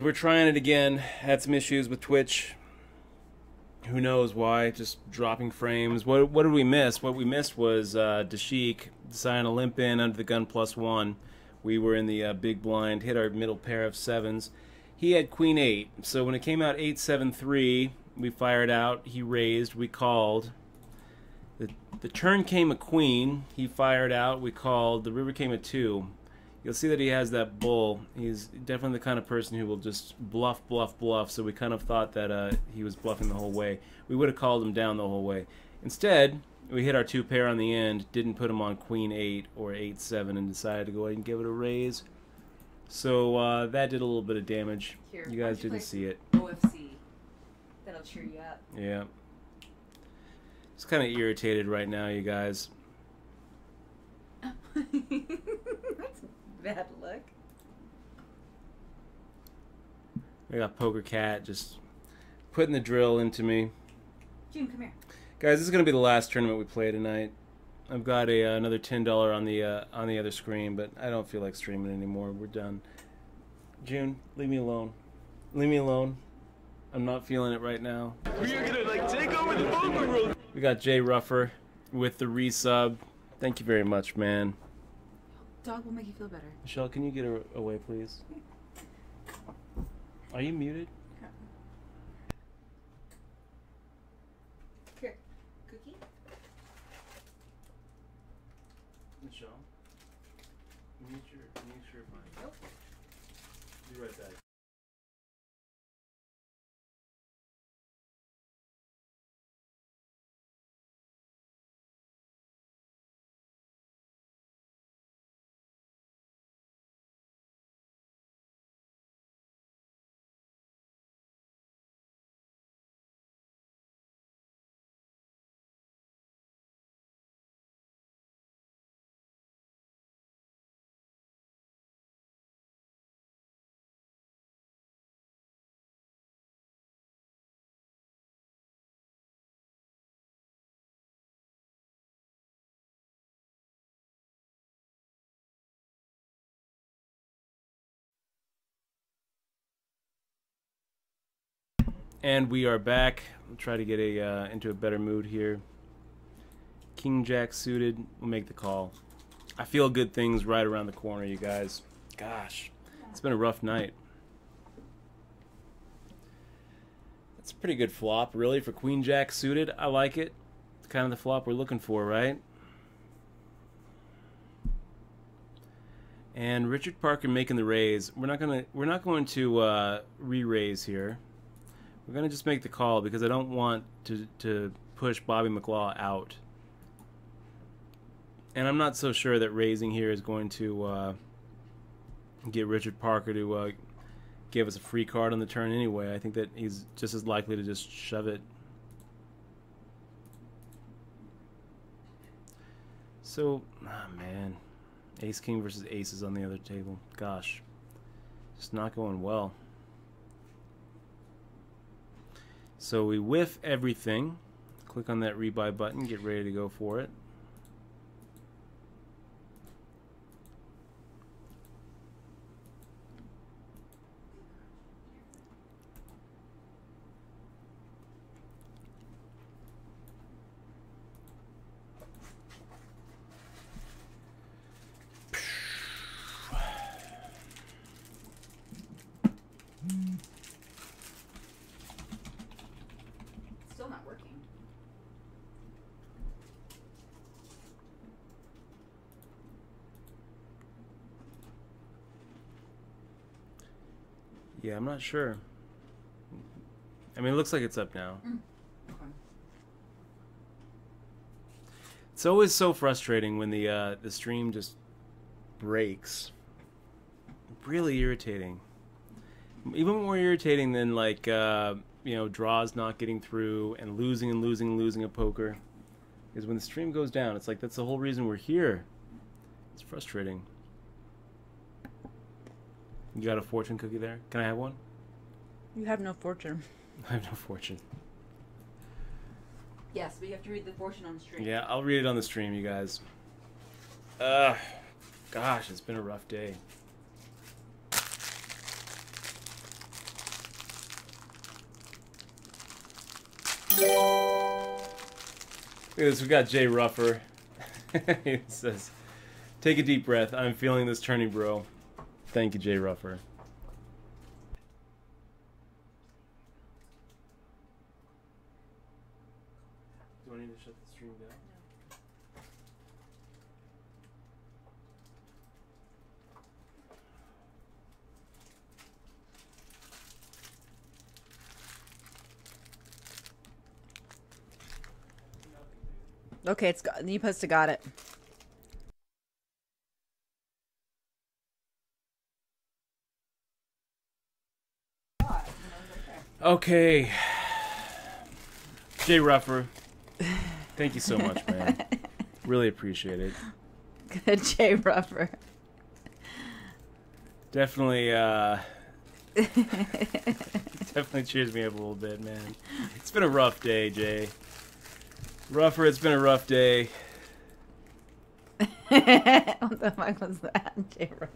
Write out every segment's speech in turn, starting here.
we're trying it again. Had some issues with Twitch. Who knows why? Just dropping frames. What did we miss? What we missed was Dashik deciding to limp in under the gun +1. We were in the big blind, hit our middle pair of 7s. He had queen 8, so when it came out 8-7-3, we fired out. He raised, we called. The turn came a queen. He fired out, we called. The river came a 2. You'll see that he has that bull. He's definitely the kind of person who will just bluff, bluff, bluff. So we kind of thought that he was bluffing the whole way. We would have called him down the whole way. Instead, we hit our 2 pair on the end, didn't put him on queen 8 or 8-7, and decided to go ahead and give it a raise. So that did a little bit of damage. Here, you guys didn't see it. OFC. That'll cheer you up. Yeah. Just kind of irritated right now, you guys. That's bad luck. I got Poker Cat just putting the drill into me. June, come here. Guys, this is going to be the last tournament we play tonight. I've got another $10 on the other screen, but I don't feel like streaming anymore. We're done. June, leave me alone. Leave me alone. I'm not feeling it right now. We're gonna like take over the poker world. We got Jay Ruffer with the resub. Thank you very much, man. Dog will make you feel better. Michelle, can you get her away, please? Are you muted? Here, cookie. Michelle, mute your mic. Nope. Be right back. And we are back. We'll try to get into a better mood here. King Jack suited. We'll make the call. I feel good things right around the corner, you guys. Gosh, it's been a rough night. That's a pretty good flop, really, for Queen Jack suited. I like it. It's kind of the flop we're looking for, right? And Richard Parker making the raise. We're not going to re-raise here. We're going to just make the call because I don't want to push Bobby McLaw out. And I'm not so sure that raising here is going to get Richard Parker to give us a free card on the turn anyway. I think that he's just as likely to just shove it. So, man. Ace-King versus aces on the other table. Gosh. Just not going well. So we whiff everything. Click on that rebuy button. Get ready to go for it. Still not working. Yeah, I'm not sure. I mean, it looks like it's up now. Okay. It's always so frustrating when the stream just breaks. Really irritating. Even more irritating than like you know, draws not getting through and losing a poker is when the stream goes down. It's like that's the whole reason we're here. It's frustrating. You got a fortune cookie there? Can I have one? You have no fortune. I have no fortune. Yes, but you have to read the fortune on the stream. Yeah, I'll read it on the stream, you guys. Gosh, it's been a rough day. this. We got Jay Ruffer. He says, "Take a deep breath. I'm feeling this turning, bro." Thank you, Jay Ruffer. Do I need to shut the stream down? Okay, it's got. You must have got it. Okay. Jay Ruffer, thank you so much, man. Really appreciate it. Good, Jay Ruffer. Definitely, definitely cheers me up a little bit, man. It's been a rough day, Jay. Ruffer, it's been a rough day. What the fuck was that, Jay Ruffer?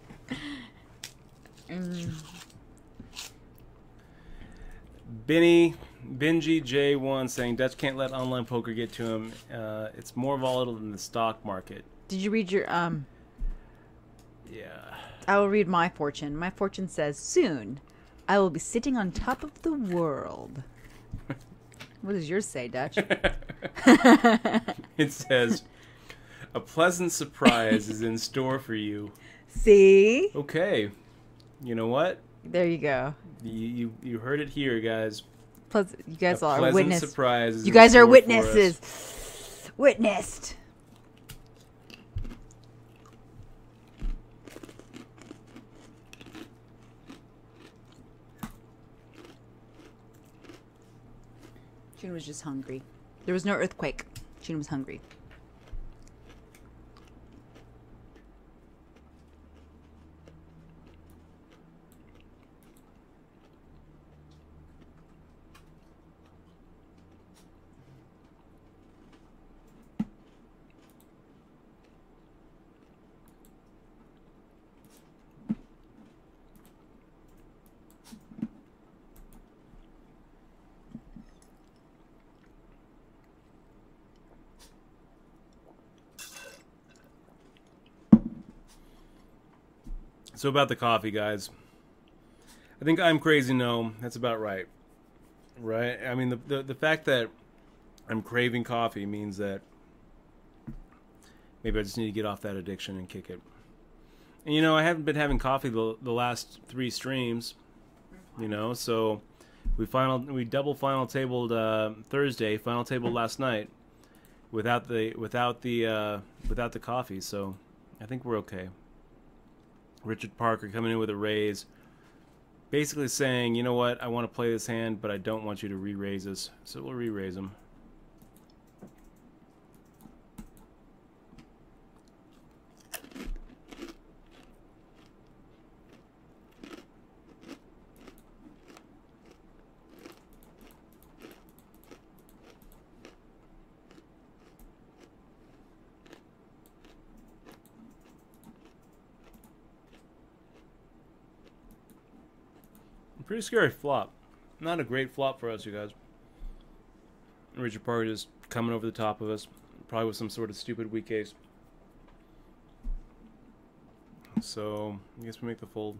Benji J1 saying Dutch can't let online poker get to him. It's more volatile than the stock market. Did you read your Yeah. I will read my fortune. My fortune says, soon I will be sitting on top of the world. What does yours say, Dutch? It says, a pleasant surprise is in store for you. See? Okay. You know what? There you go. You heard it here, guys. Plus, you guys A are pleasant witness. surprise is You in guys are store for witnesses. us. Witnessed. June was just hungry. There was no earthquake. June was hungry. So about the coffee, guys. I think I'm crazy. No, that's about right. Right? I mean, the fact that I'm craving coffee means that maybe I just need to get off that addiction and kick it. And, you know, I haven't been having coffee the last 3 streams, you know, so we double final tabled Thursday, final tabled last night without the coffee, so I think we're okay. Richard Parker coming in with a raise, basically saying, you know what, I want to play this hand, but I don't want you to re-raise us, so we'll re-raise him. Pretty scary flop. Not a great flop for us, you guys. Richard Parker just coming over the top of us, probably with some sort of stupid weak ace. So, I guess we make the fold.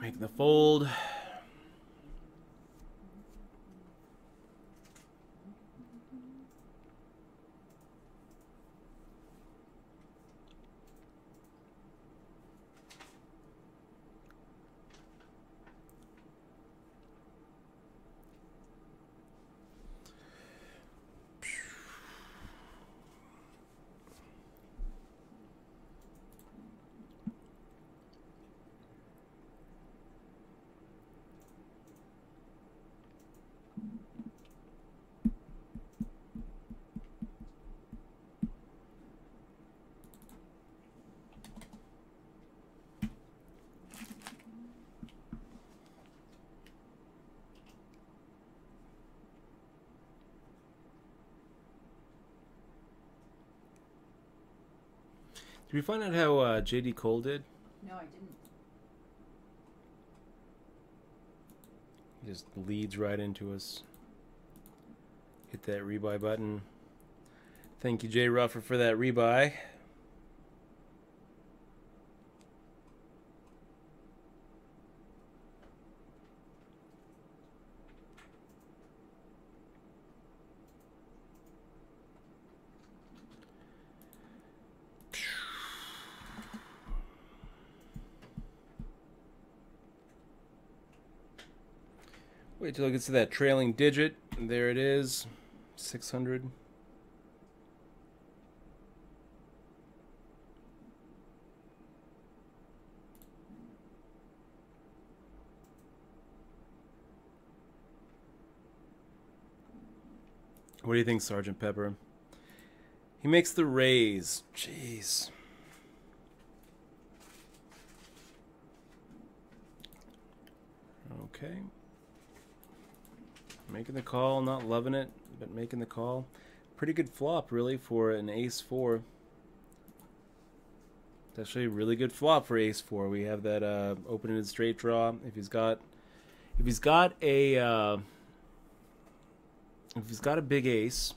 Making the fold. Did we find out how J.D. Cole did? No, I didn't. He just leads right into us. Hit that rebuy button. Thank you, Jay Ruffer, for that rebuy. Wait till it gets to that trailing digit. There it is. 600. What do you think, Sergeant Pepper? He makes the raise. Jeez. Okay. Making the call, not loving it, but making the call. Pretty good flop, really, for an ace-4. It's actually a really good flop for ace-4. We have that open-ended straight draw. If he's got a big ace,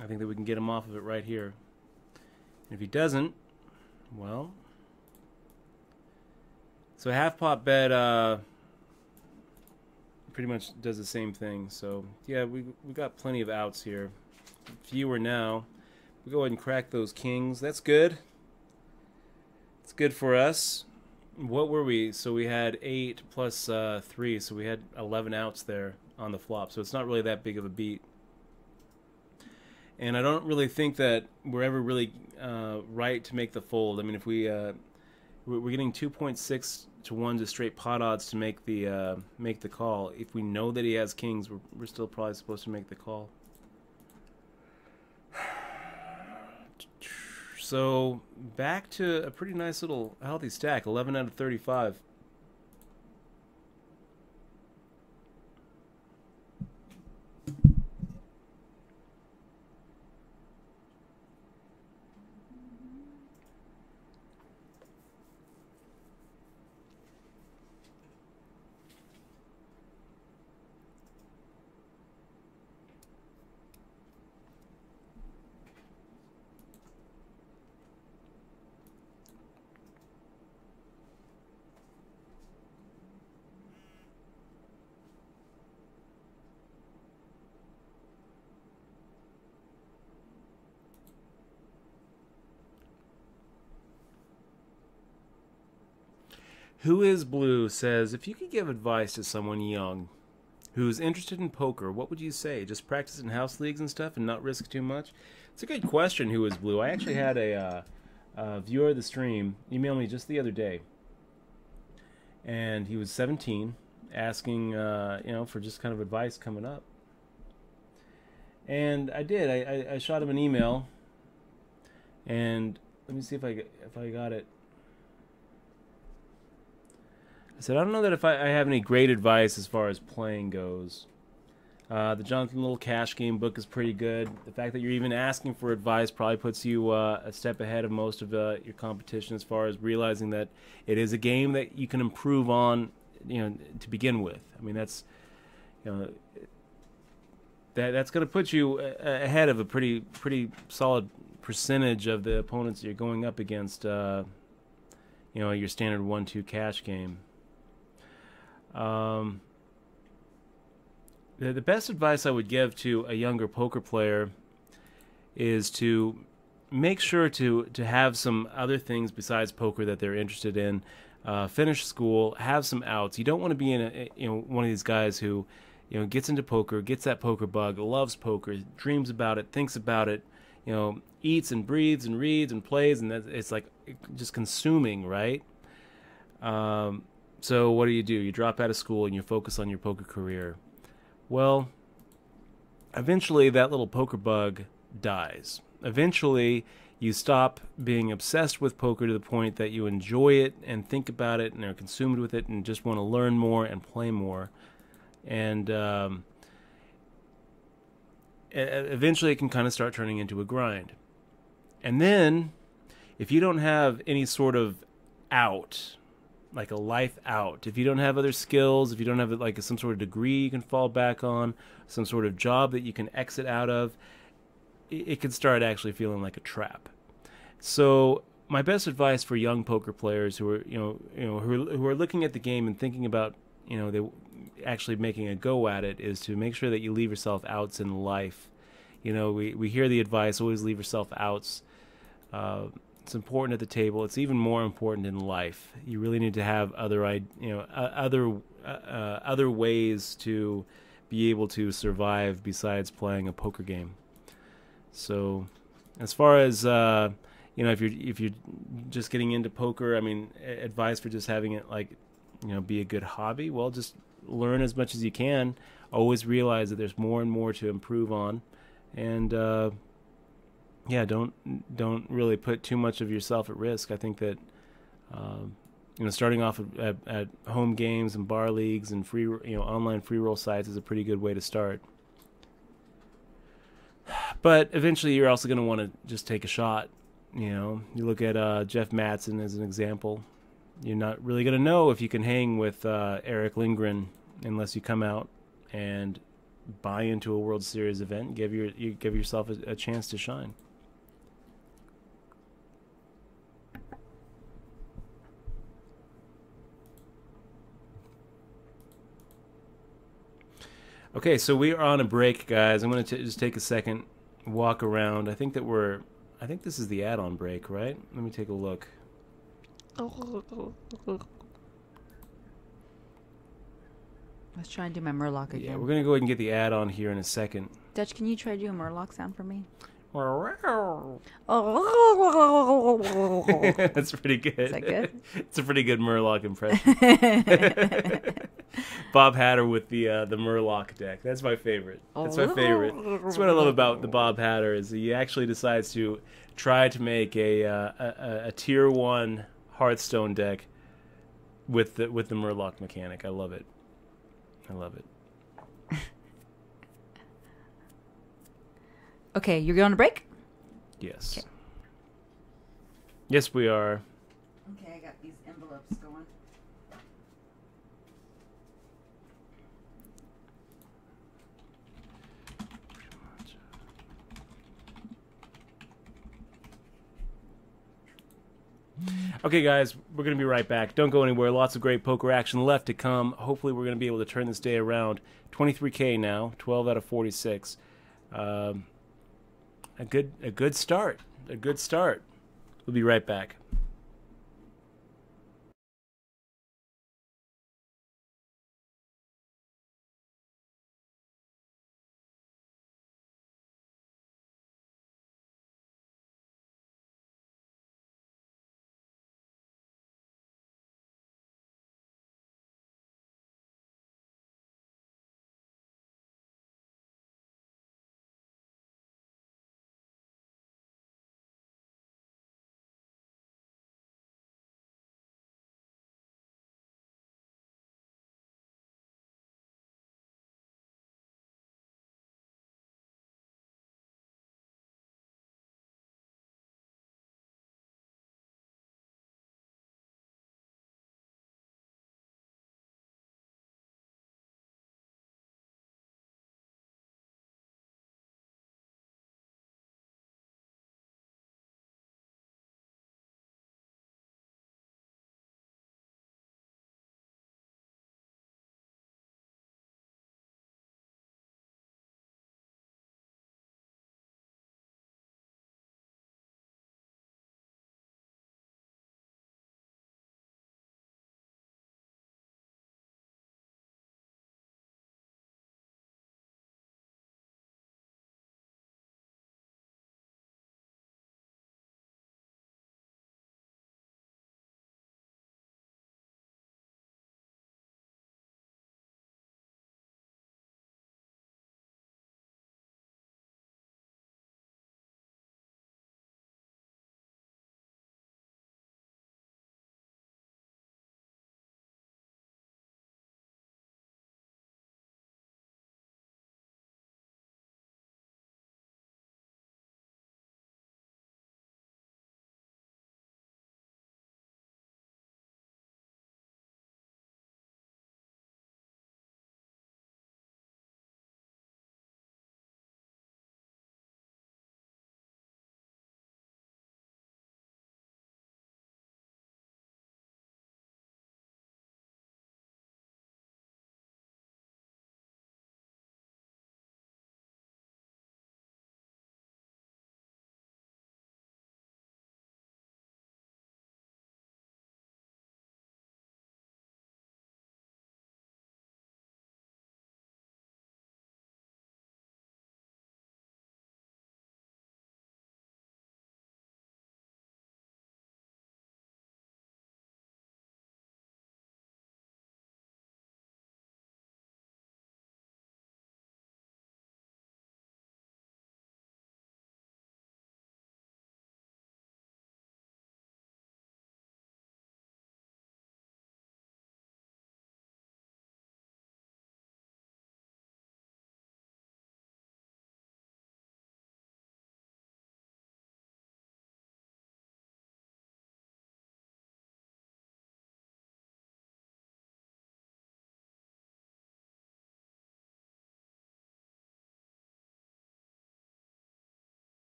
I think that we can get him off of it right here. And if he doesn't, well, so half pot bet pretty much does the same thing. So yeah, we got plenty of outs here. Fewer now. We go ahead and crack those kings. That's good. It's good for us. What were we? So we had 8 plus 3, so we had 11 outs there on the flop. So it's not really that big of a beat. And I don't really think that we're ever really right to make the fold. I mean, if we're getting 2.6 to 1 to straight pot odds to make the call. If we know that he has kings, we're still probably supposed to make the call. So back to a pretty nice little healthy stack, 11 out of 35. Who is Blue says, if you could give advice to someone young who's interested in poker, what would you say? Just practice in house leagues and stuff and not risk too much? It's a good question, Who is Blue. I actually had a viewer of the stream email me just the other day. And he was 17, asking, for just kind of advice coming up. And I did. I shot him an email. And let me see if I got it. I said, I don't know that if I have any great advice as far as playing goes. The Jonathan Little Cash Game book is pretty good. The fact that you're even asking for advice probably puts you a step ahead of most of your competition as far as realizing that it is a game that you can improve on, to begin with. I mean, that's going to put you ahead of a pretty solid percentage of the opponents you're going up against. Your standard 1-2 cash game. The best advice I would give to a younger poker player is to make sure to have some other things besides poker that they're interested in. Finish school, have some outs. You don't want to be one of these guys who gets into poker, gets that poker bug, loves poker, dreams about it, thinks about it, eats and breathes and reads and plays, and it's like just consuming, right? So what do? You drop out of school and you focus on your poker career. Well, eventually that little poker bug dies. Eventually you stop being obsessed with poker to the point that you enjoy it and think about it and are consumed with it and just want to learn more and play more. And eventually it can kind of start turning into a grind. And then if you don't have any sort of out, like a life out, if you don't have other skills, if you don't have like some sort of degree you can fall back on, some sort of job that you can exit out of, it can start actually feeling like a trap. So my best advice for young poker players who are who are looking at the game and thinking about they actually making a go at it is to make sure that you leave yourself outs in life. We hear the advice, always leave yourself outs. It's important at the table. It's even more important in life. You really need to have other ways to be able to survive besides playing a poker game. So, as far as if you're just getting into poker, I mean, advice for just having it be a good hobby. Well, just learn as much as you can. Always realize that there's more and more to improve on, and don't really put too much of yourself at risk. I think that starting off at home games and bar leagues and free online free roll sites is a pretty good way to start. But eventually, you're also going to want to just take a shot. You look at Jeff Mattson as an example. You're not really going to know if you can hang with Eric Lindgren unless you come out and buy into a World Series event. Give yourself a chance to shine. Okay, so we are on a break, guys. I'm going to just take a second, walk around. I think this is the add-on break, right? Let me take a look. Let's try and do my Murloc again. Yeah, we're going to go ahead and get the add-on here in a second. Dutch, can you try to do a Murloc sound for me? That's pretty good. Is that good? It's a pretty good Murloc impression. Bob Hatter with the Murloc deck. That's my favorite. That's my favorite. That's what I love about the Bob Hatter is he actually decides to try to make a tier 1 Hearthstone deck with the Murloc mechanic. I love it. I love it. Okay, you're going to break? Yes. Okay. Yes, we are. Okay, I got these envelopes going. Okay, guys, we're going to be right back. Don't go anywhere. Lots of great poker action left to come. Hopefully, we're going to be able to turn this day around. 23K now, 12 out of 46. A good start. A good start. We'll be right back.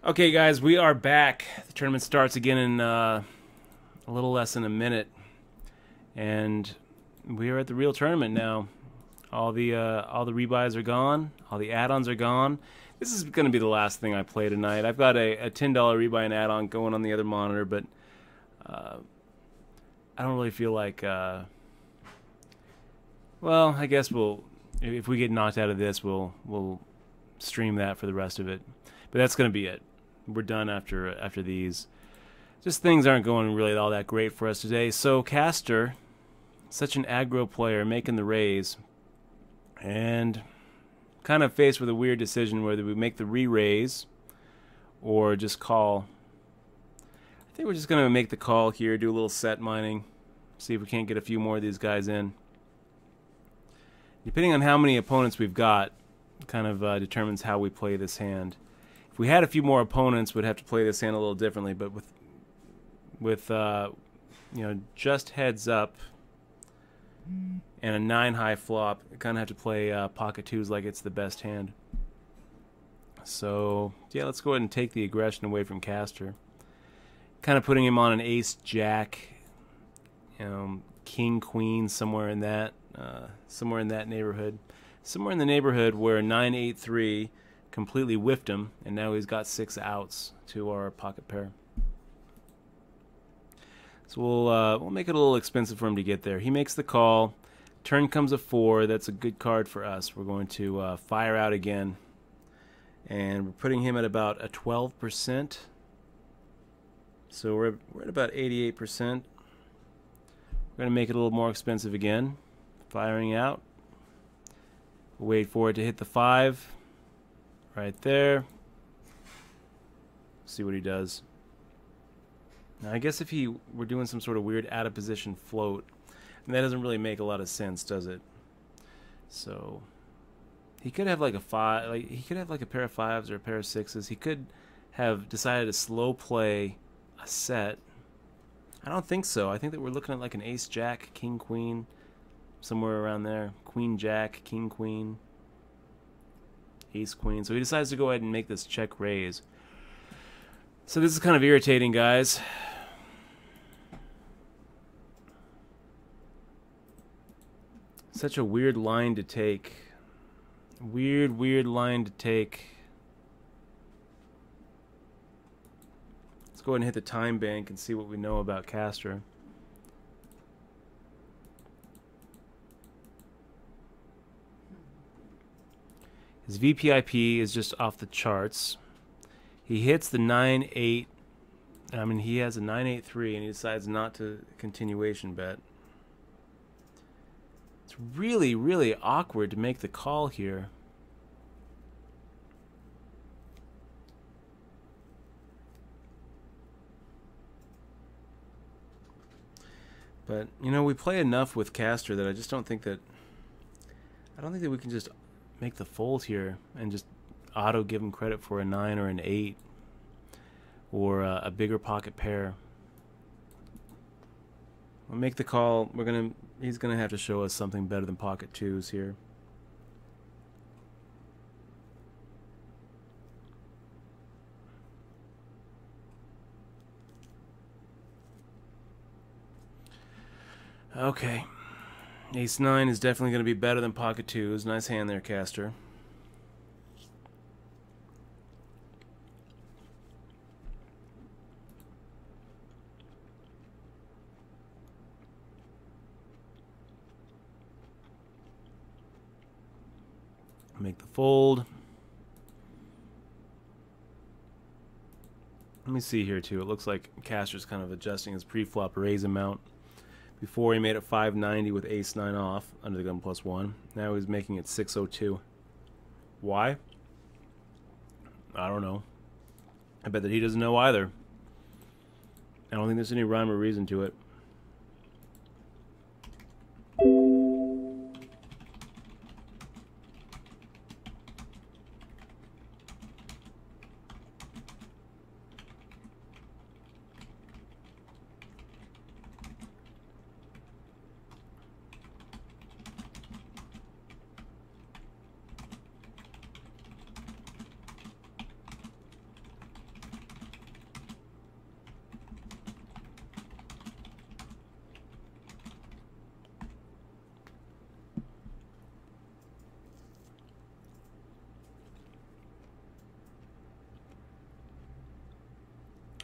Okay, guys, we are back. The tournament starts again in a little less than a minute, and we are at the real tournament now. All the rebuys are gone. All the add-ons are gone. This is going to be the last thing I play tonight. I've got a $10 rebuy and add-on going on the other monitor, but I don't really feel like. Well, I guess if we get knocked out of this, we'll stream that for the rest of it. But that's going to be it. We're done after these. Just things aren't going really all that great for us today. So Caster, such an aggro player, making the raise, and kind of faced with a weird decision whether we make the re-raise or just call. I think we're just going to make the call here, do a little set mining, see if we can't get a few more of these guys in. Depending on how many opponents we've got, kind of determines how we play this hand. If we had a few more opponents, we'd have to play this hand a little differently. But with just heads up and a 9 high flop, you kind of have to play pocket twos like it's the best hand. So yeah, let's go ahead and take the aggression away from Caster. Kind of putting him on an ace jack, king queen, somewhere in that neighborhood. Somewhere in the neighborhood where 9-8-3 completely whiffed him, and now he's got 6 outs to our pocket pair. So we'll make it a little expensive for him to get there. He makes the call. Turn comes a 4. That's a good card for us. We're going to fire out again, and we're putting him at about a 12%. So we're at about 88%. We're going to make it a little more expensive again. Firing out. We'll wait for it to hit the 5. Right there. See what he does. Now I guess if he were doing some sort of weird out of position float, and that doesn't really make a lot of sense, does it? So he could have like a 5, he could have like a pair of 5s or a pair of 6s. He could have decided to slow play a set. I don't think so. I think that we're looking at like an ace jack, king queen, somewhere around there. Queen jack, king queen, ace queen. So he decides to go ahead and make this check raise. So this is kind of irritating, guys. Such a weird line to take. Weird line to take. Let's go ahead and hit the time bank and see what we know about Caster. His VPIP is just off the charts. He hits the 9-8. I mean, he has a 9-8-3, and he decides not to continuation bet. It's really awkward to make the call here. But, we play enough with Caster that I just don't think that... I don't think that we can just make the fold here and just auto give him credit for a 9 or an 8 or a bigger pocket pair. We'll make the call. He's gonna have to show us something better than pocket twos here. Okay. Ace 9 is definitely going to be better than pocket twos. Nice hand there, Caster. Make the fold. Let me see here, too. It looks like Caster's kind of adjusting his pre-flop raise amount. Before he made it 590 with ace 9 off under the gun +1. Now he's making it 602. Why? I don't know. I bet that he doesn't know either. I don't think there's any rhyme or reason to it.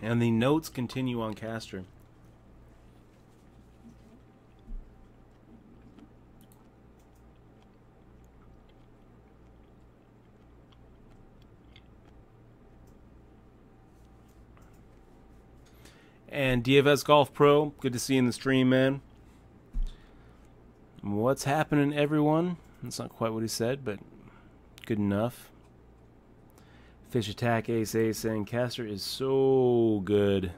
And the notes continue on Castor. And DFS Golf Pro, good to see you in the stream, man. What's happening, everyone? That's not quite what he said, but good enough. Fish Attack Ace Ace saying Castor is so good.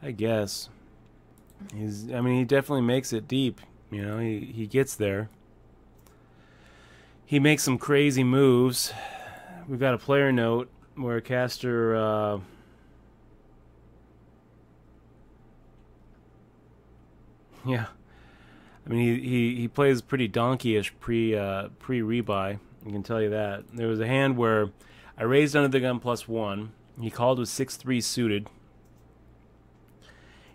I guess. I mean, he definitely makes it deep. You know, he gets there. He makes some crazy moves. We've got a player note where Castor yeah. I mean, he plays pretty donkeyish pre-rebuy. I can tell you that. There was a hand where I raised under the gun +1. He called with 6-3 suited.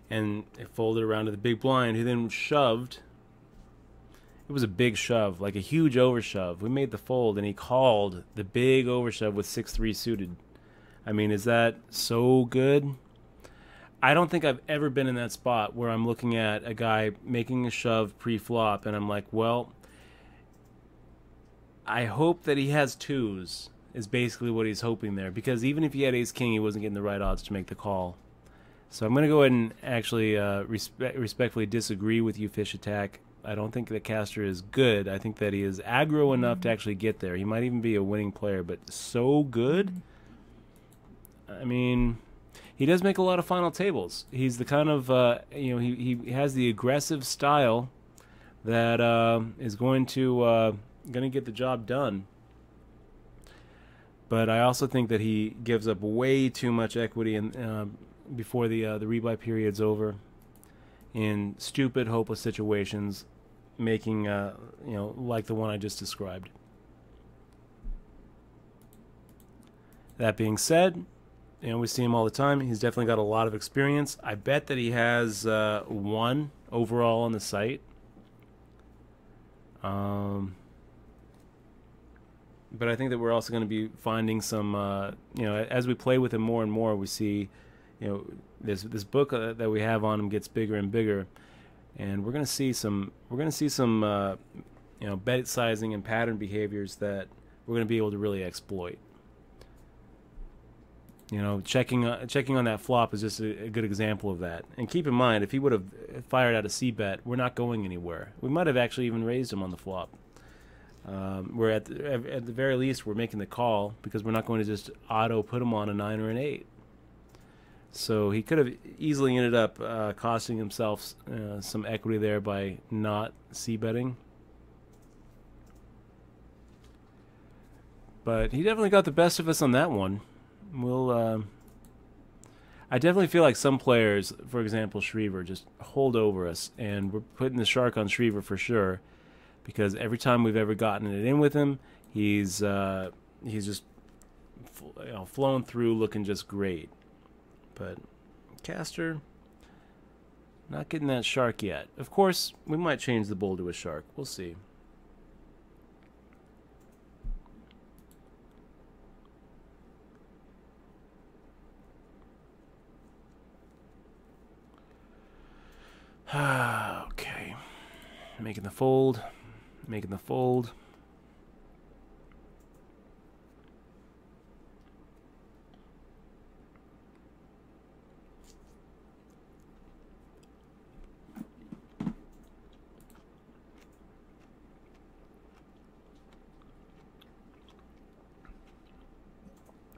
And it folded around to the big blind. He then shoved. It was a big shove, like a huge overshove. We made the fold, and he called the big overshove with 6-3 suited. I mean, is that so good? I don't think I've ever been in that spot where I'm looking at a guy making a shove pre-flop, and I'm like, well, I hope that he has twos, is basically what he's hoping there. Because even if he had ace-king, he wasn't getting the right odds to make the call. So I'm going to go ahead and actually respectfully disagree with you, Fish Attack. I don't think that Castor is good. I think that he is aggro enough to actually get there. He might even be a winning player, but so good? I mean, he does make a lot of final tables. He's the kind of, he has the aggressive style that is going to get the job done. But I also think that he gives up way too much equity before the rebuy period's over in stupid, hopeless situations, making like the one I just described. That being said, we see him all the time. He's definitely got a lot of experience. I bet that he has 1 overall on the site. But I think that we're also going to be finding some, as we play with him more and more, we see, this book that we have on him gets bigger and bigger, and we're going to see some bet sizing and pattern behaviors that we're going to be able to really exploit. Checking on that flop is just a good example of that. And keep in mind, if he would have fired out a C-bet, we're not going anywhere. We might have actually even raised him on the flop. We're at the very least, we're making the call because we're not going to just auto put him on a 9 or an 8. So he could have easily ended up costing himself some equity there by not C-betting. But he definitely got the best of us on that one. I definitely feel like some players, for example Schriever, just hold over us, and we're putting the shark on Schriever for sure, because every time we've ever gotten it in with him, he's just flown through looking just great. But Castor, not getting that shark yet. Of course, we might change the bull to a shark. We'll see. Okay. Making the fold. Making the fold.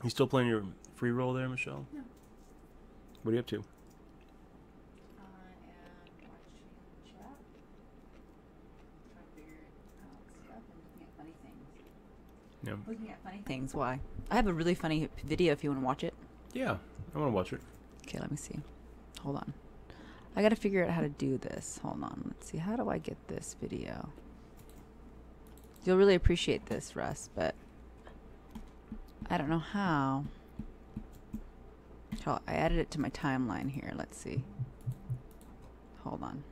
You still playing your free roll there, Michelle? No. What are you up to? I am watching chat, trying to figure out stuff and looking at funny things. Yeah. Looking at funny Things, why? I have a really funny video if you want to watch it. Yeah, I want to watch it. Okay, let me see. Hold on. I got to figure out how to do this. Hold on. Let's see. How do I get this video? You'll really appreciate this, Russ, but I don't know how. Oh, I added it to my timeline here. Let's see. Hold on.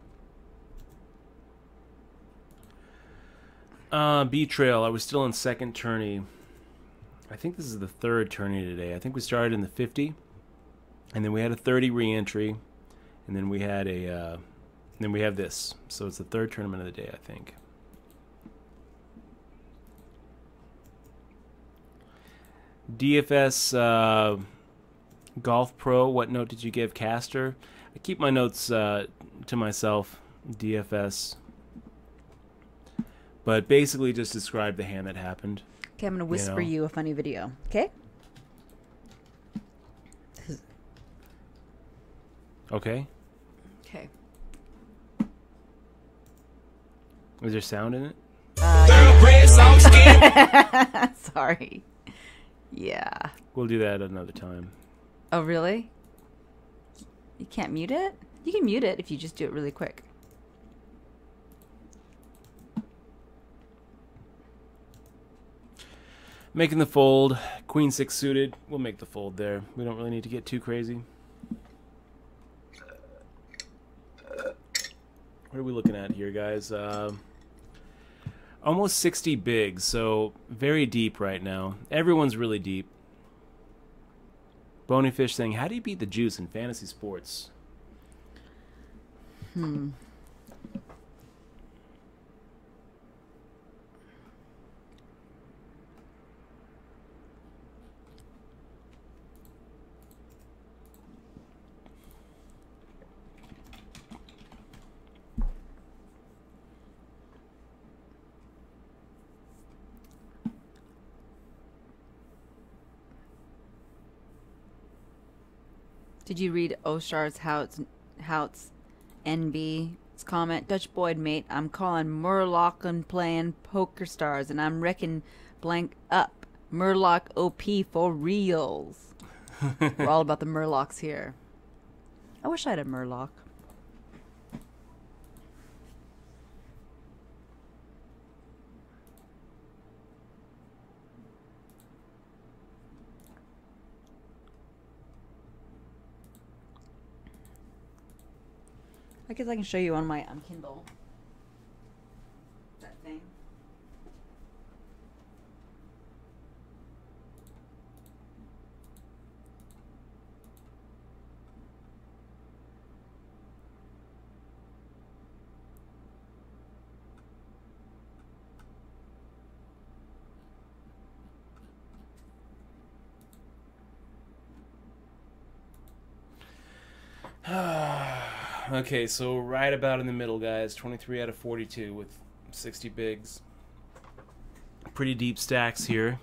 B trail. I was still in second tourney. I think this is the third tourney today. I think we started in the 50, and then we had a 30 re-entry, and then we had a, then we have this. So it's the third tournament of the day, I think. DFS Golf Pro. What note did you give Caster? I keep my notes to myself. DFS. But basically just describe the hand that happened. Okay, I'm going to whisper you a funny video. Okay? Okay. Okay. Is there sound in it? Sorry. Yeah. We'll do that another time. Oh, really? You can't mute it? You can mute it if you just do it really quick. Making the fold. Queen 6 suited. We'll make the fold there. We don't really need to get too crazy. What are we looking at here, guys? Almost 60 bigs, so very deep right now. Everyone's really deep. Bonyfish saying, how do you beat the juice in fantasy sports? Did you read Oshar's Hout's NB's comment? Dutch Boyd, mate, I'm calling Murloc and playing Poker Stars, and I'm wrecking blank up. Murloc OP for reals. We're all about the Murlocs here. I wish I had a Murloc. I guess I can show you on my Kindle. That thing. Okay, so right about in the middle, guys. 23 out of 42 with 60 bigs. Pretty deep stacks here.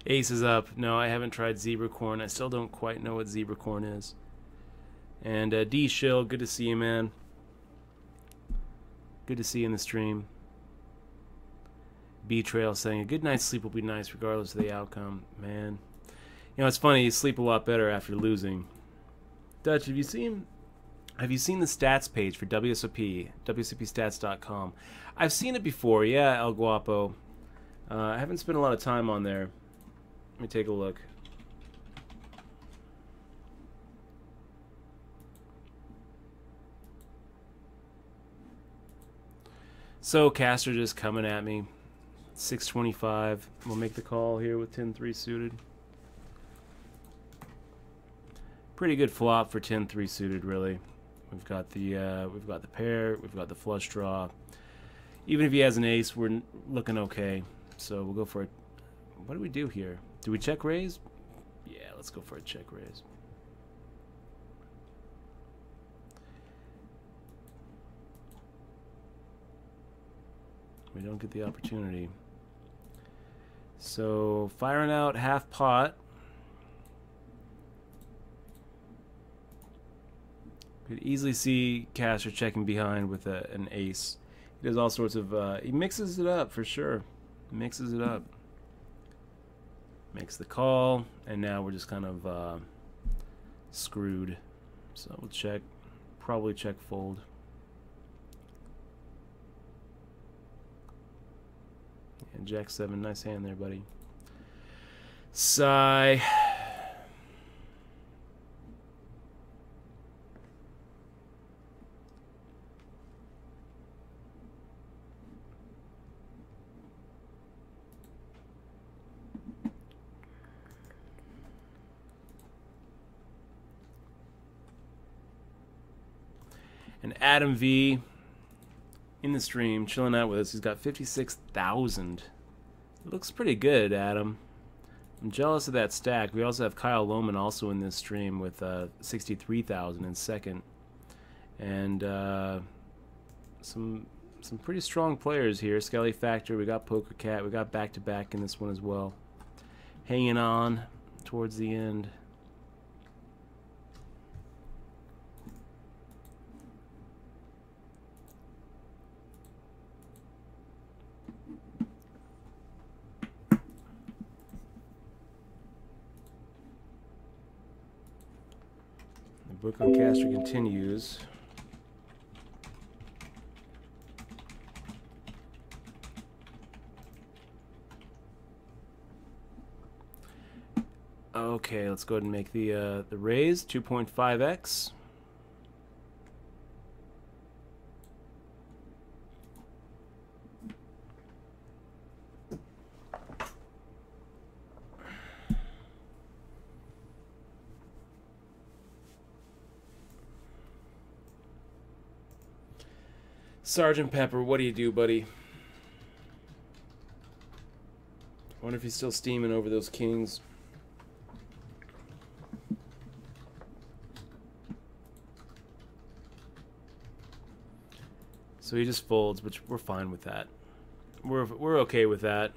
Ace is up. No, I haven't tried zebra corn. I still don't quite know what zebra corn is. And D Shill, good to see you, man. Good to see you in the stream. B Trail saying a good night's sleep will be nice regardless of the outcome. Man, you know it's funny. You sleep a lot better after losing. Dutch, have you seen the stats page for WSOP? WSOPstats.com. I've seen it before. Yeah, El Guapo. I haven't spent a lot of time on there. Let me take a look. So Caster just coming at me. 625. We'll make the call here with 10-3 suited. Pretty good flop for 10-3 suited, really. We've got the pair. We've got the flush draw. Even if he has an ace, we're looking okay. So we'll go for it. What do we do here? Do we check raise? Yeah, let's go for a check raise. We don't get the opportunity. So firing out half pot. Could easily see Caster checking behind with an ace. He does all sorts of, he mixes it up for sure. Mixes it up. Makes the call, and now we're just kind of screwed. So we'll check, probably check fold. And Jack 7, nice hand there, buddy. Sigh. And Adam V in the stream, chilling out with us. He's got 56,000. Looks pretty good, Adam. I'm jealous of that stack. We also have Kyle Lohman also in this stream with 63,000 in second. And some pretty strong players here. Skelly Factor, we got Poker Cat, we got back-to-back in this one as well. Hanging on towards the end. Book on Caster continues. Okay, let's go ahead and make the raise 2.5x. Sergeant Pepper, what do you do, buddy? I wonder if he's still steaming over those kings. So he just folds, which we're fine with that. We're okay with that.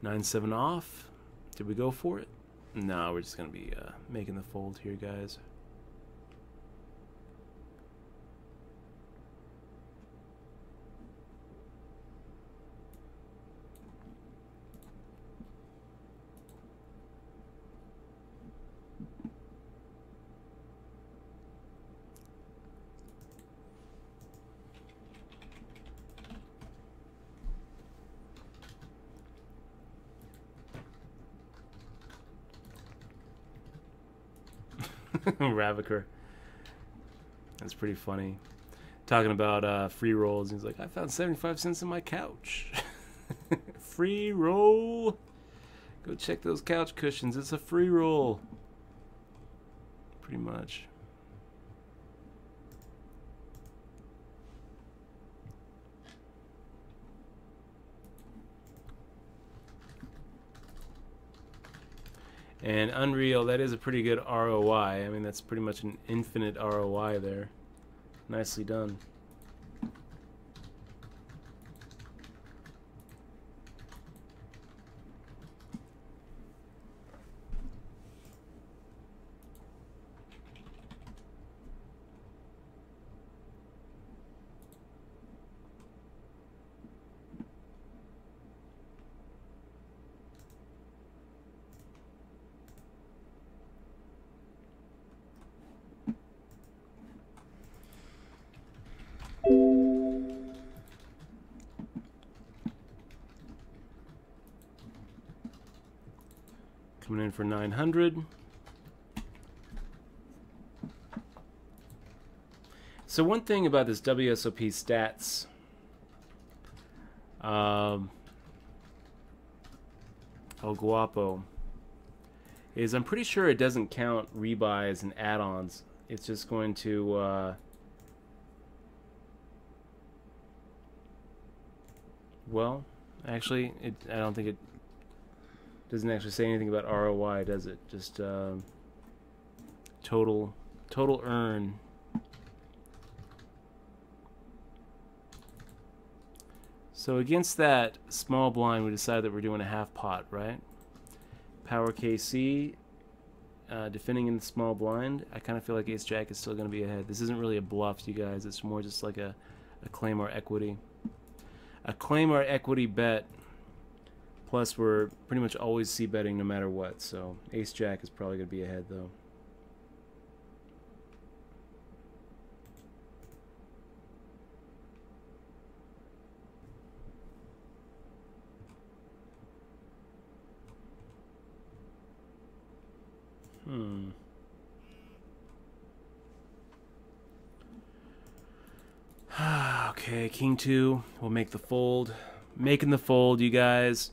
9-7 off. Did we go for it? No, we're just gonna be making the fold here, guys. Raviker. That's pretty funny. Talking about free rolls. He's like, I found 75 cents in my couch. Free roll. Go check those couch cushions. It's a free roll. Pretty much. And Unreal, that is a pretty good ROI. I mean, that's pretty much an infinite ROI there. Nicely done. Coming in for 900. So one thing about this WSOP stats, El Guapo, is I'm pretty sure it doesn't count rebuys and add-ons. It's just going to Well, actually, I don't think it doesn't actually say anything about ROI, does it? Just total earn. So against that small blind, we decided that we're doing a half pot, right? Power KC, defending in the small blind. I kind of feel like Ace Jack is still going to be ahead. This isn't really a bluff, you guys. It's more just like a claim our equity. A claim our equity bet. Plus, we're pretty much always c-betting no matter what. So Ace Jack is probably going to be ahead, though. Okay, King 2 will make the fold. Making the fold, you guys.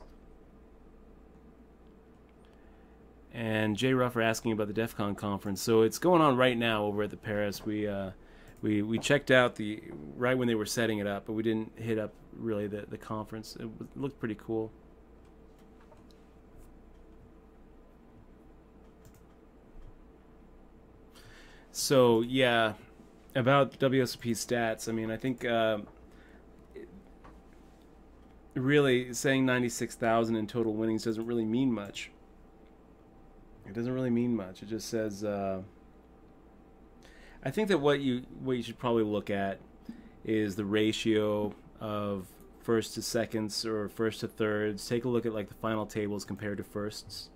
And Jay Ruffer asking about the DEF CON conference. So it's going on right now over at the Paris. We checked out right when they were setting it up, but we didn't hit up really the conference. It looked pretty cool. So yeah, about WSOP stats. I mean, I think really saying 96,000 in total winnings doesn't really mean much. It doesn't really mean much. It just says. I think that what you should probably look at is the ratio of first to seconds or first to thirds. Take a look at like the final tables compared to firsts,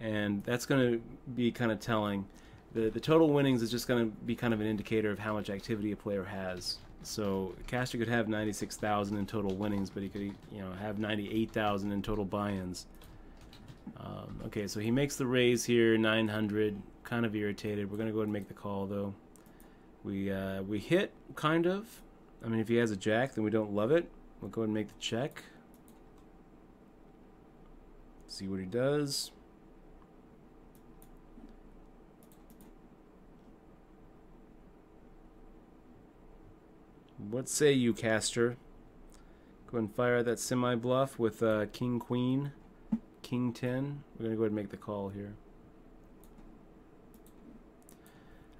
and that's going to be kind of telling. The total winnings is just going to be kind of an indicator of how much activity a player has. So Caster could have 96,000 in total winnings, but he could have 98,000 in total buy-ins. Okay, so he makes the raise here, 900. Kind of irritated. We're going to go ahead and make the call, though. We hit, kind of. I mean, if he has a jack, then we don't love it. We'll go ahead and make the check. See what he does. What say you, Caster? Go ahead and fire that semi-bluff with King Queen, King 10. We're going to go ahead and make the call here.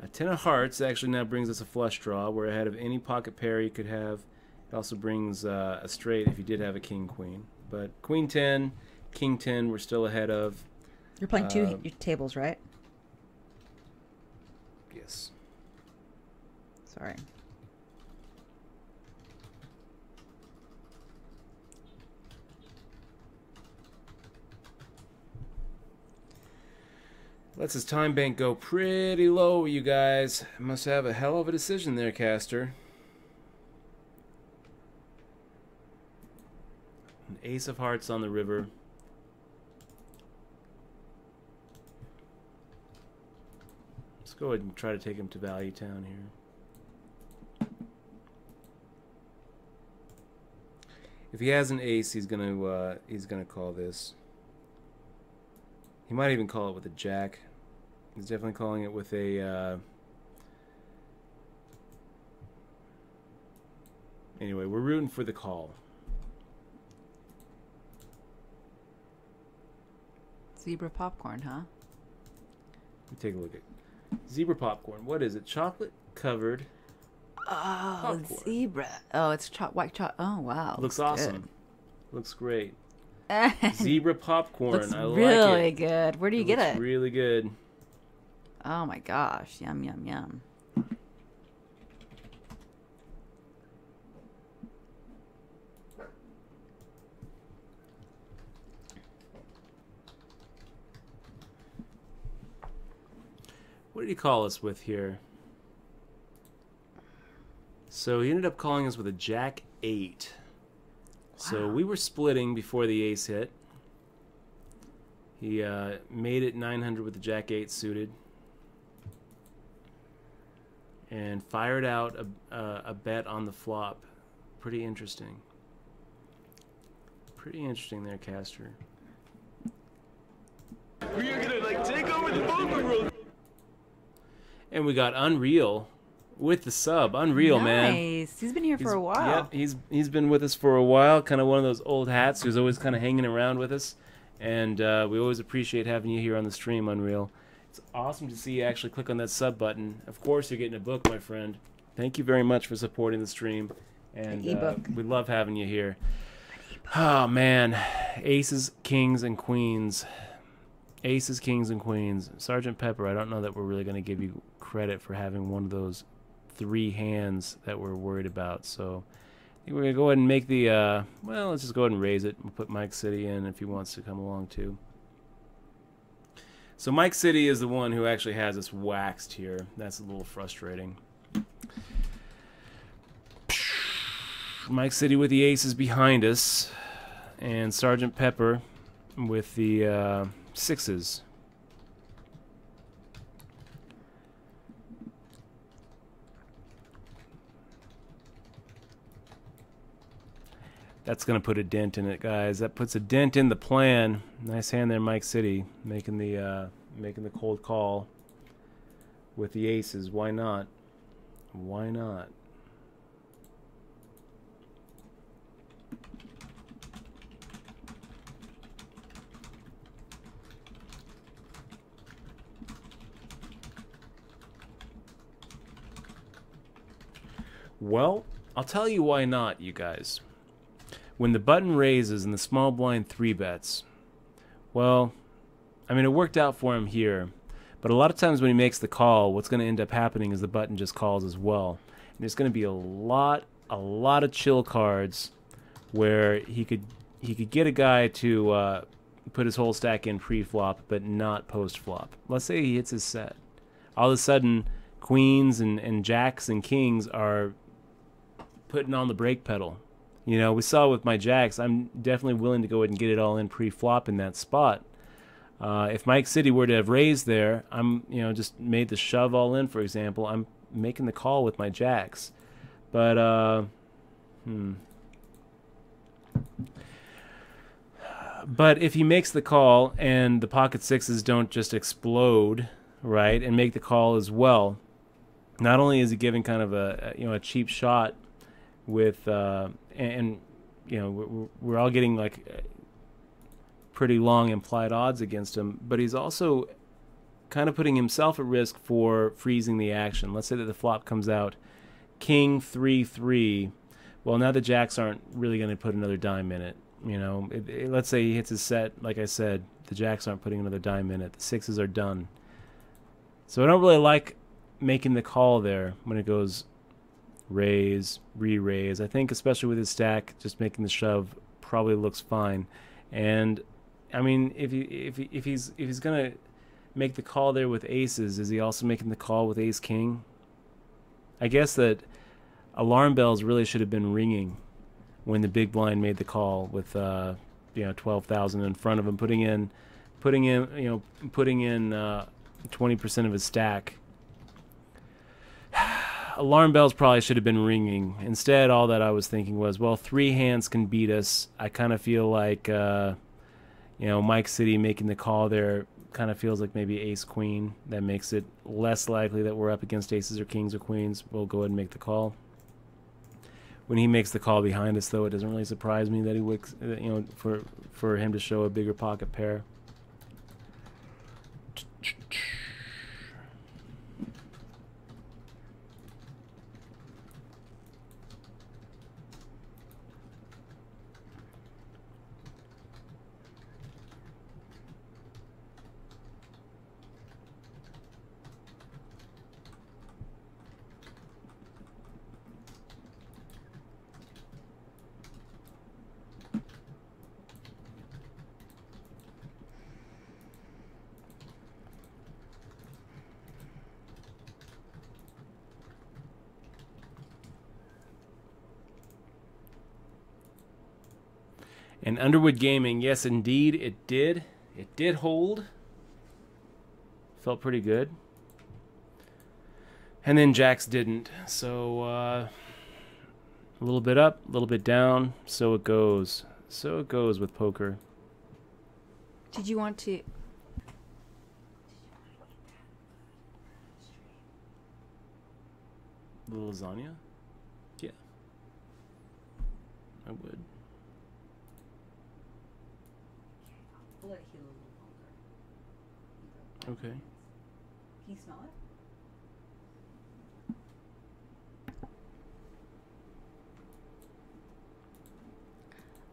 A 10 of hearts actually now brings us a flush draw. We're ahead of any pocket pair you could have. It also brings a straight if you did have a King Queen. But Queen 10, King 10, we're still ahead of. You're playing two tables, right? Yes. Sorry. Lets his time bank go pretty low, you guys. Must have a hell of a decision there, Caster. An ace of hearts on the river. Let's go ahead and try to take him to Value Town here. If he has an ace, he's gonna call this. He might even call it with a jack. He's definitely calling it with a... Anyway, we're rooting for the call. Zebra popcorn, huh? Let me take a look at zebra popcorn. What is it? Chocolate covered popcorn. Zebra. Oh, it's white chocolate. Oh, wow. Looks awesome. Good. Looks great. Zebra Zebra popcorn. looks I like really it. good. Where do you get it? Really good. Oh my gosh. Yum, yum, yum. What did he call us with here? So he ended up calling us with a jack 8. So we were splitting before the ace hit. He made it 900 with the jack 8 suited. And fired out a bet on the flop. Pretty interesting. Pretty interesting there, Caster. We are gonna like take over the poker world. And we got Unreal with the sub. Unreal, man. Nice. He's been here for a while. Yep, he's been with us for a while. Kind of one of those old hats who's always kind of hanging around with us. And we always appreciate having you here on the stream, Unreal. It's awesome to see you actually click on that sub button. Of course, you're getting a book, my friend. Thank you very much for supporting the stream. And we love having you here. Oh, man. Aces, kings, and queens. Aces, kings, and queens. Sergeant Pepper, I don't know that we're really going to give you credit for having one of those 3 hands that we're worried about. So I think we're going to go ahead and make the, well, let's just go ahead and raise it. We'll put Mike City in if he wants to come along too. So Mike City is the one who actually has us waxed here. That's a little frustrating. Mike City with the aces behind us. And Sergeant Pepper with the 6s. That's going to put a dent in it, guys. That puts a dent in the plan. Nice hand there, Mike City, making the cold call with the aces. Why not? Why not? Well, I'll tell you why not, you guys. When the button raises and the small blind 3-bets, well, I mean, it worked out for him here. But a lot of times when he makes the call, what's going to end up happening is the button just calls as well. And there's going to be a lot of chill cards where he could get a guy to put his whole stack in pre-flop, but not post-flop. Let's say he hits his set. All of a sudden, queens and jacks and kings are putting on the brake pedal. You know, we saw with my jacks, I'm definitely willing to go ahead and get it all in pre-flop in that spot. If Mike City were to have raised there, I'm, you know, just made the shove all in, for example, I'm making the call with my jacks. But, But if he makes the call and the pocket 6s don't just explode, right, and make the call as well, not only is he giving kind of a cheap shot with and you know we're all getting like pretty long implied odds against him, but he's also kind of putting himself at risk for freezing the action. Let's say that the flop comes out king 3-3. Well, now the jacks aren't really going to put another dime in it. You know, let's say he hits his set, like I said, the jacks aren't putting another dime in it. The 6s are done. So I don't really like making the call there when it goes raise, re-raise. I think especially with his stack, just making the shove probably looks fine. And I mean, if he's gonna make the call there with aces, is he also making the call with ace king? I guess that alarm bells really should have been ringing when the big blind made the call with 12,000 in front of him, putting in 20% of his stack. Alarm bells probably should have been ringing. Instead, all that I was thinking was, well, 3 hands can beat us. I kind of feel like, Mike City making the call there kind of feels like maybe ace-queen. That makes it less likely that we're up against aces or kings or queens. We'll go ahead and make the call. When he makes the call behind us, though, it doesn't really surprise me that he would, for him to show a bigger pocket pair. And Underwood Gaming, yes, indeed, it did. It did hold. Felt pretty good. And then Jacks didn't. So, a little bit up, a little bit down. So it goes. So it goes with poker. Did you want to... The lasagna? Yeah. I would. We'll let it heal a little longer. Okay. Can you smell it?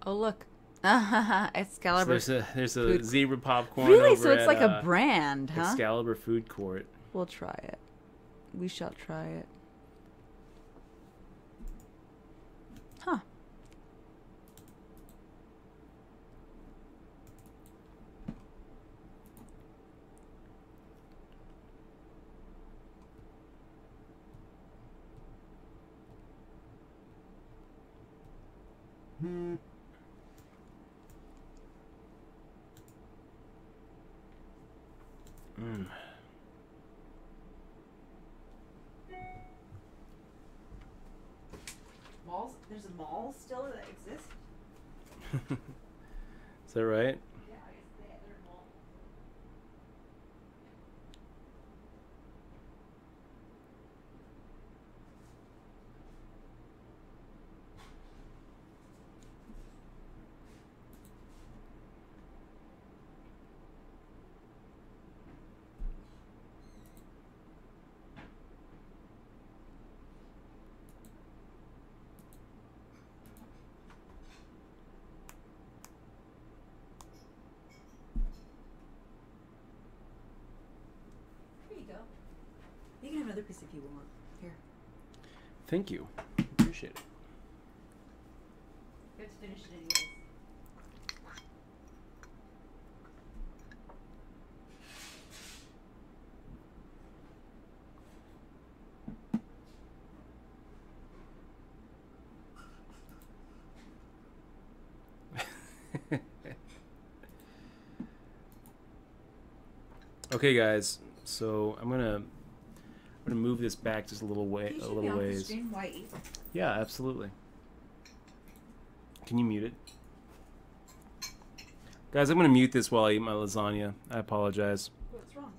Oh look, Excalibur. So there's a food- zebra popcorn. Really? Over So it's at, like a brand, huh? Excalibur Food Court. We'll try it. We shall try it. Huh. Mm. Malls? There's a mall still that exists? Is that right? Yeah, I guess they're malls. Here you go. You can have another piece if you want. Here. Thank you. Appreciate it. You have to finish it anyways. Okay, guys. So I'm gonna move this back just a little way, Can you a show me little off the ways. screen why I ate? Yeah, absolutely. Can you mute it? Guys, I'm gonna mute this while I eat my lasagna. I apologize. What's wrong?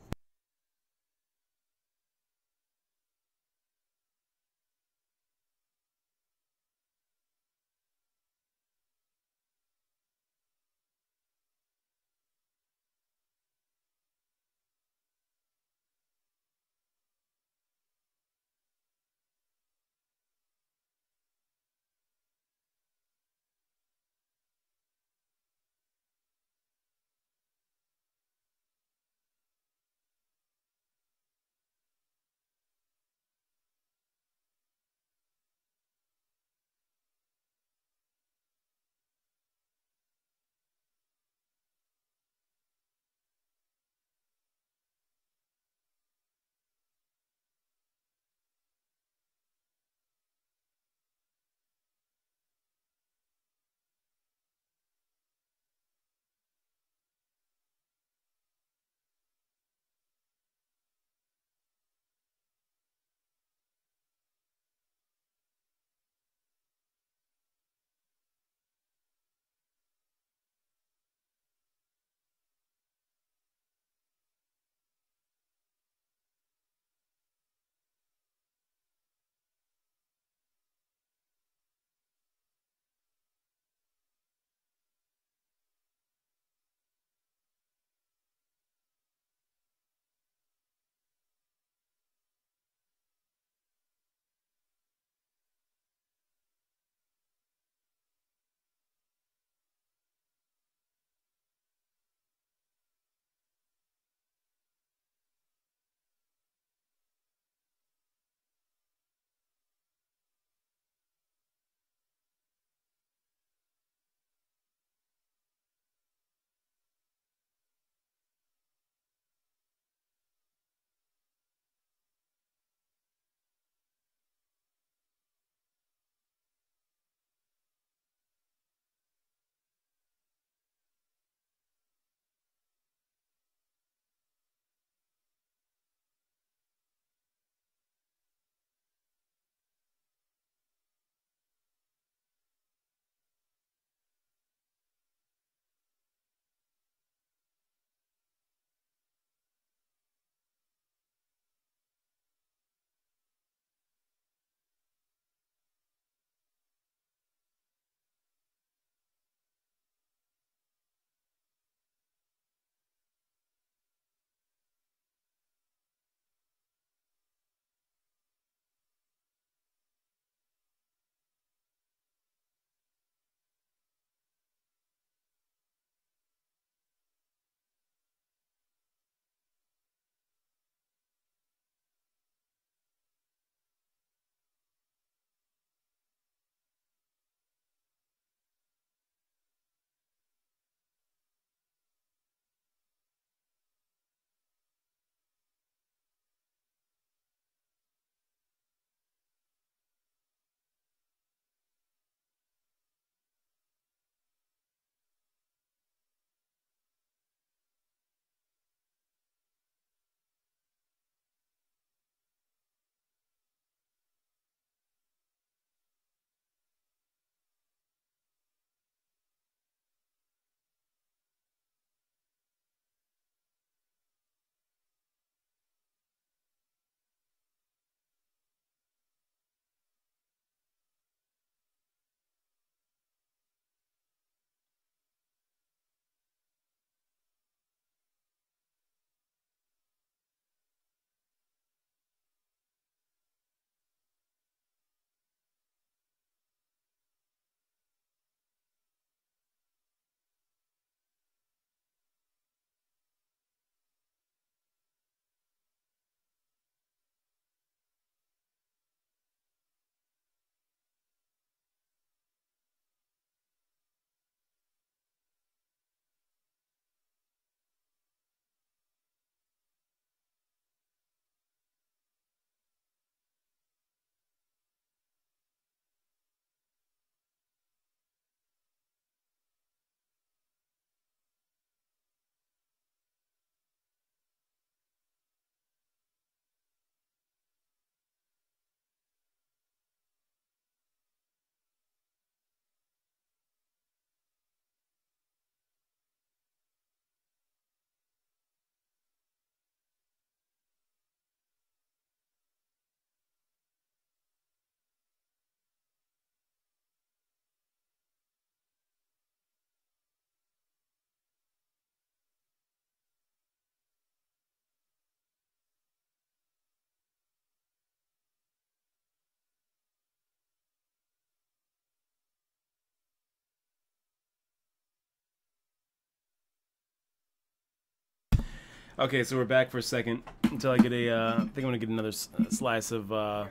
Okay, so we're back for a second until I get a. I think I'm gonna get another slice of. I'll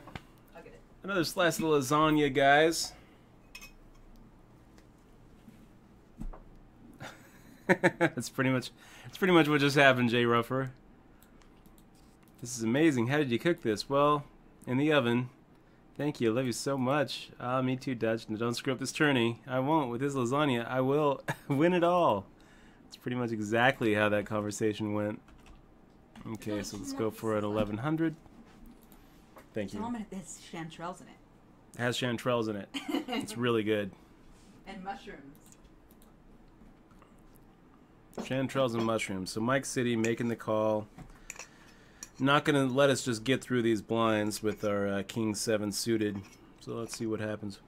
get it. Another slice of the lasagna, guys. That's pretty much what just happened, Jay Ruffer. This is amazing. How did you cook this? Well, in the oven. Thank you. I love you so much. Ah, me too, Dutch. Now, don't screw up this tourney. I won't. With this lasagna, I will win it all. It's pretty much exactly how that conversation went. Okay, so let's go for an 1100. Thank you. Tell them it has chanterelles in it. It has chanterelles in it. It's really good. And mushrooms. Chanterelles and mushrooms. So Mike City making the call. Not going to let us just get through these blinds with our King 7 suited. So let's see what happens.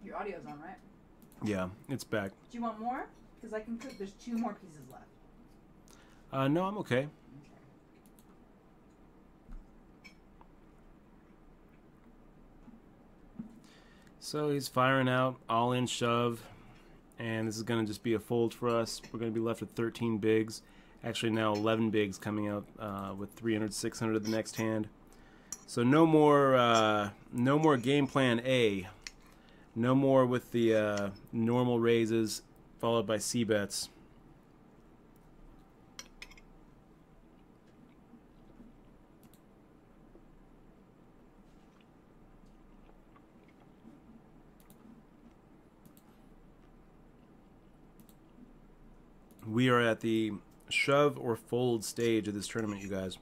Your audio's on, right? Yeah, it's back. Do you want more? Because I can cook. There's 2 more pieces left. No, I'm okay. So he's firing out all in shove, and this is going to just be a fold for us. We're going to be left with 13 bigs. Actually now 11 bigs coming out with 300, 600 the next hand. So no more game plan A. No more with the normal raises followed by C bets. We are at the shove or fold stage of this tournament, you guys.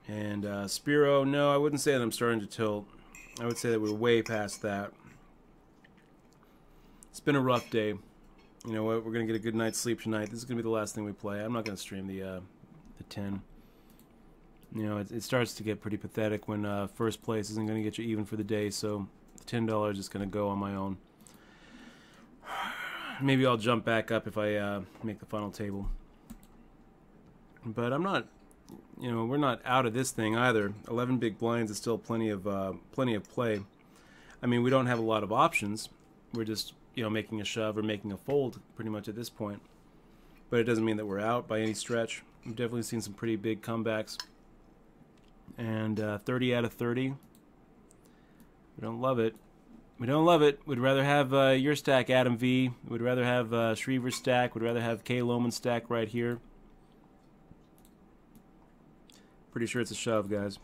And Spiro, no, I wouldn't say that I'm starting to tilt. I would say that we're way past that. It's been a rough day. You know what? We're going to get a good night's sleep tonight. This is going to be the last thing we play. I'm not going to stream the 10. You know, it starts to get pretty pathetic when first place isn't going to get you even for the day, so the $10 is going to go on my own. Maybe I'll jump back up if I make the final table. But I'm not, you know, we're not out of this thing either. 11 big blinds is still plenty of play. I mean, we don't have a lot of options. We're just, you know, making a shove or making a fold pretty much at this point. But it doesn't mean that we're out by any stretch. We've definitely seen some pretty big comebacks. And 30 out of 30. We don't love it. We don't love it. We'd rather have your stack, Adam V. We'd rather have Shriver's stack. We'd rather have K. Lohman's stack right here. Pretty sure it's a shove, guys.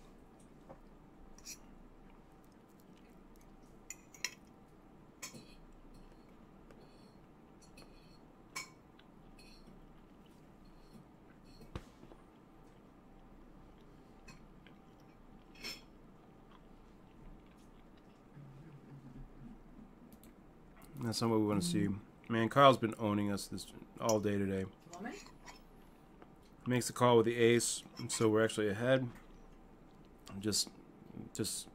That's not what we want to see. Man, Carl's been owning us this all day today. Woman? Makes the call with the ace, so we're actually ahead. Just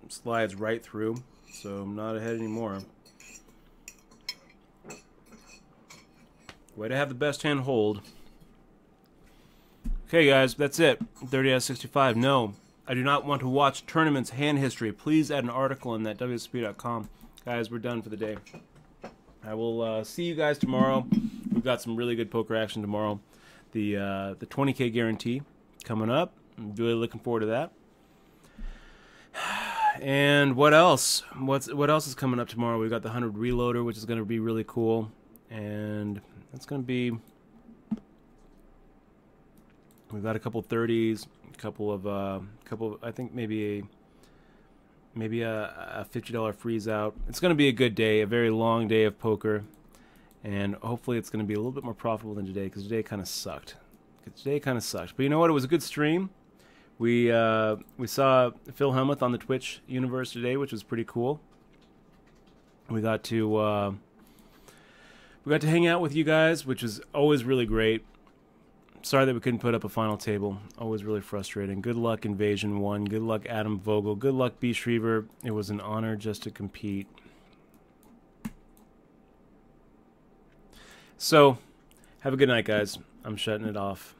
slides right through, so I'm not ahead anymore. Way to have the best hand hold. Okay, guys, that's it. 30 out of 65. No, I do not want to watch tournaments hand history. Please add an article in that WSOP.com. Guys, we're done for the day. I will see you guys tomorrow. We've got some really good poker action tomorrow. The 20K guarantee coming up. I'm really looking forward to that. And what else? What else is coming up tomorrow? We've got the 100 Reloader, which is going to be really cool. And that's going to be... We've got a couple 30s, a couple I think maybe a $50 freeze out. It's going to be a good day, a very long day of poker, and hopefully it's going to be a little bit more profitable than today, because today kind of sucked. But you know what? It was a good stream. We saw Phil Hellmuth on the Twitch universe today, which was pretty cool. We got to hang out with you guys, which was always really great. Sorry that we couldn't put up a final table. Always really frustrating. Good luck, Invasion 1. Good luck, Adam Vogel. Good luck, B. Shriver. It was an honor just to compete. So, have a good night, guys. I'm shutting it off.